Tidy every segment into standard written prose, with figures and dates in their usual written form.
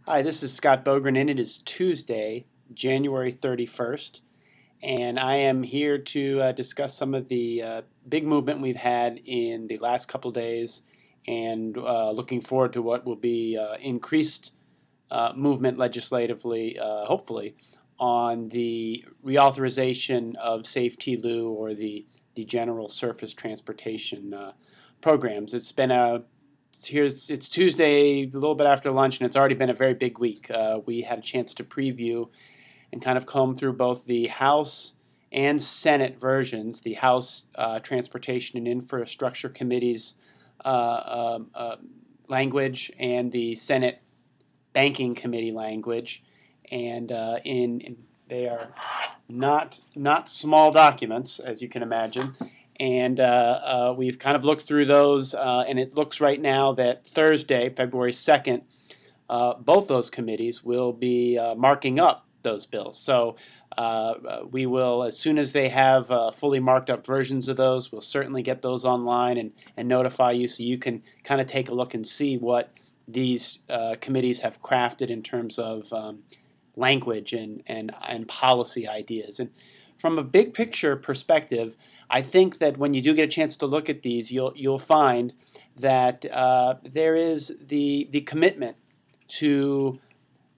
Hi, this is Scott Bogren, and it is Tuesday, January 31st, and I am here to discuss some of the big movement we've had in the last couple days, and looking forward to what will be increased movement legislatively, hopefully, on the reauthorization of Safe TLU, or the General Surface Transportation programs. It's Tuesday, a little bit after lunch, and it's already been a very big week. We had a chance to preview and kind of comb through both the House and Senate versions, the House Transportation and Infrastructure Committee's language and the Senate Banking Committee language, and they are not small documents, as you can imagine. And we've kind of looked through those, and it looks right now that Thursday, February 2nd, both those committees will be marking up those bills. So we will, as soon as they have fully marked up versions of those, we'll certainly get those online and notify you, so you can kind of take a look and see what these committees have crafted in terms of language and policy ideas. And from a big picture perspective, I think that when you do get a chance to look at these, you'll find that there is the commitment to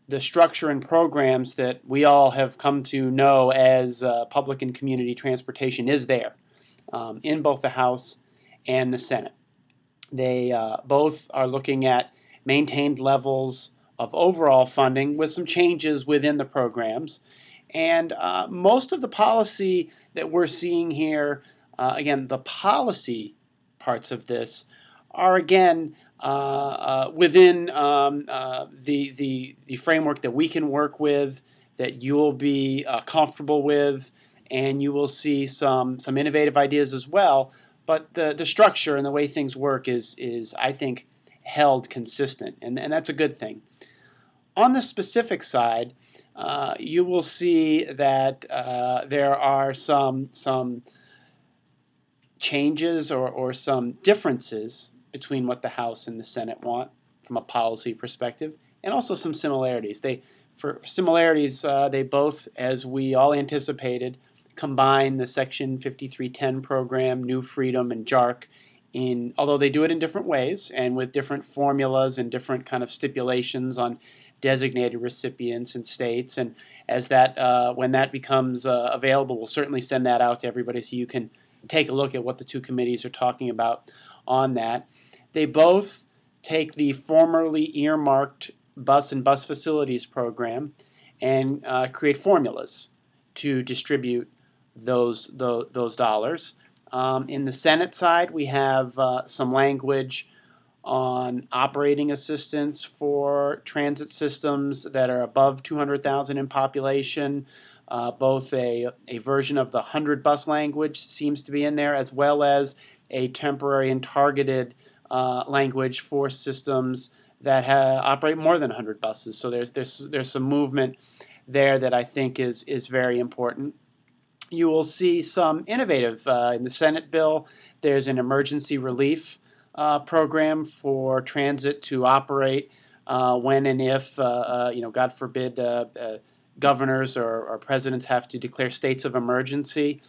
the structure and programs that we all have come to know as public and community transportation is there in both the House and the Senate. They both are looking at maintained levels of overall funding with some changes within the programs. And most of the policy that we're seeing here, again, the policy parts of this are, again, within the framework that we can work with, that you'll be comfortable with, and you will see some innovative ideas as well. But the structure and the way things work is I think, held consistent, and that's a good thing. On the specific side, you will see that there are some changes or some differences between what the House and the Senate want from a policy perspective, and also some similarities. For similarities, they both, as we all anticipated, combine the Section 5310 program, New Freedom, and JARC, although they do it in different ways and with different formulas and different kind of stipulations on designated recipients and states. And as that, when that becomes available, we'll certainly send that out to everybody so you can take a look at what the two committees are talking about on that. They both take the formerly earmarked bus and bus facilities program and create formulas to distribute those dollars. In the Senate side, we have some language on operating assistance for transit systems that are above 200,000 in population. Both a version of the 100 bus language seems to be in there, as well as a temporary and targeted language for systems that operate more than 100 buses. So there's some movement there that I think is very important. You will see some innovative in the Senate bill. There's an emergency relief program for transit to operate when and if, God forbid, governors or presidents have to declare states of emergency.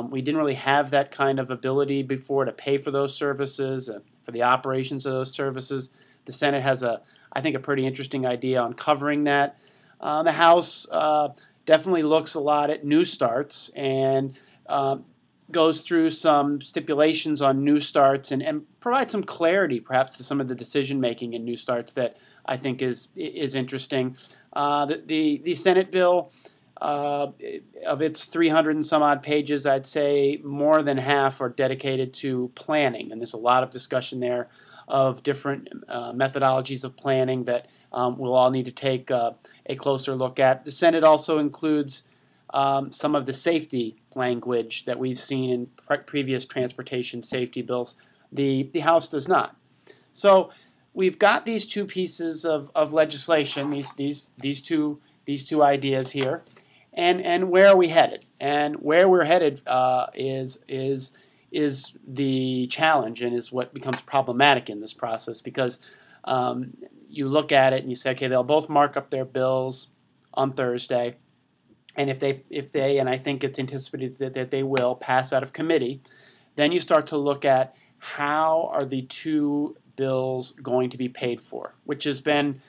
We didn't really have that kind of ability before to pay for those services, for the operations of those services. The Senate has, I think, a pretty interesting idea on covering that. The House definitely looks a lot at new starts and goes through some stipulations on new starts and provides some clarity perhaps to some of the decision making in new starts that I think is interesting. The Senate bill, of its 300 and some odd pages, I'd say more than half are dedicated to planning, and there's a lot of discussion there of different methodologies of planning that we'll all need to take a closer look at. The Senate also includes some of the safety language that we've seen in previous transportation safety bills. The House does not. So we've got these two pieces of legislation, these two ideas here, and where are we headed? And where we're headed is the challenge, and is what becomes problematic in this process, because you look at it and you say, okay, they'll both mark up their bills on Thursday, and if they, and I think it's anticipated that they will pass out of committee, then you start to look at how are the two bills going to be paid for, which has been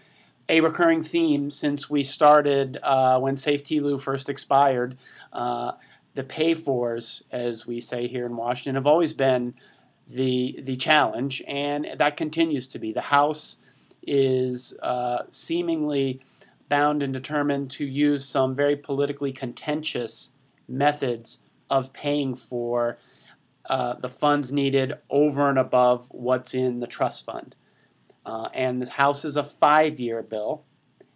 a recurring theme since we started when Safe TLU first expired. The pay-fors, as we say here in Washington, have always been the challenge, and that continues to be. The House is seemingly bound and determined to use some very politically contentious methods of paying for the funds needed over and above what's in the trust fund. And the House is a 5-year bill,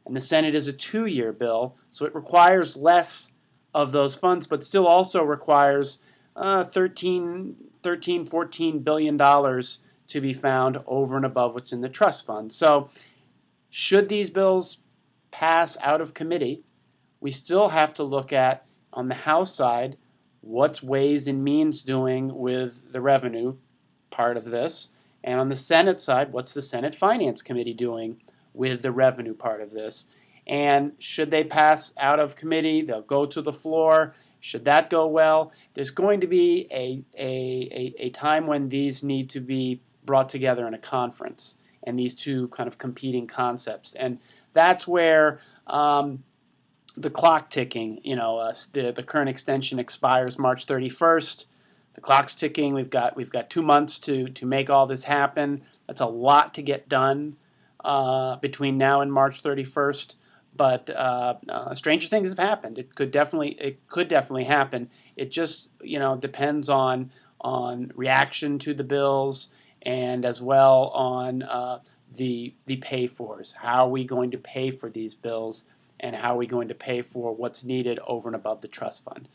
and the Senate is a 2-year bill, so it requires less of those funds, but still also requires $13, $14 billion to be found over and above what's in the trust fund. So should these bills pass out of committee, we still have to look at, on the House side, what's Ways and Means doing with the revenue part of this, and on the Senate side, what's the Senate Finance Committee doing with the revenue part of this. And should they pass out of committee, they'll go to the floor. Should that go well, there's going to be a time when these need to be brought together in a conference, and these two kind of competing concepts. And that's where the clock ticking, the current extension expires March 31st. The clock's ticking. We've got 2 months to make all this happen. That's a lot to get done between now and March 31st. But stranger things have happened. It could definitely happen. It just depends on reaction to the bills, and as well on the pay-fors. How are we going to pay for these bills, and how are we going to pay for what's needed over and above the trust fund?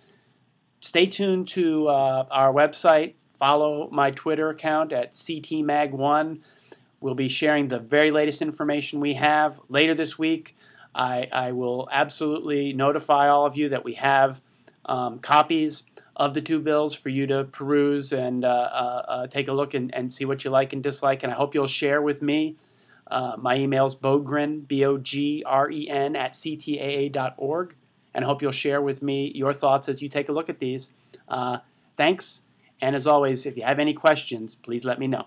Stay tuned to our website. Follow my Twitter account at CTMag1. We'll be sharing the very latest information we have later this week. I will absolutely notify all of you that we have copies of the two bills for you to peruse and take a look and see what you like and dislike. And I hope you'll share with me. My email is Bogren, Bogren, at CTAA.org. And I hope you'll share with me your thoughts as you take a look at these. Thanks. And as always, if you have any questions, please let me know.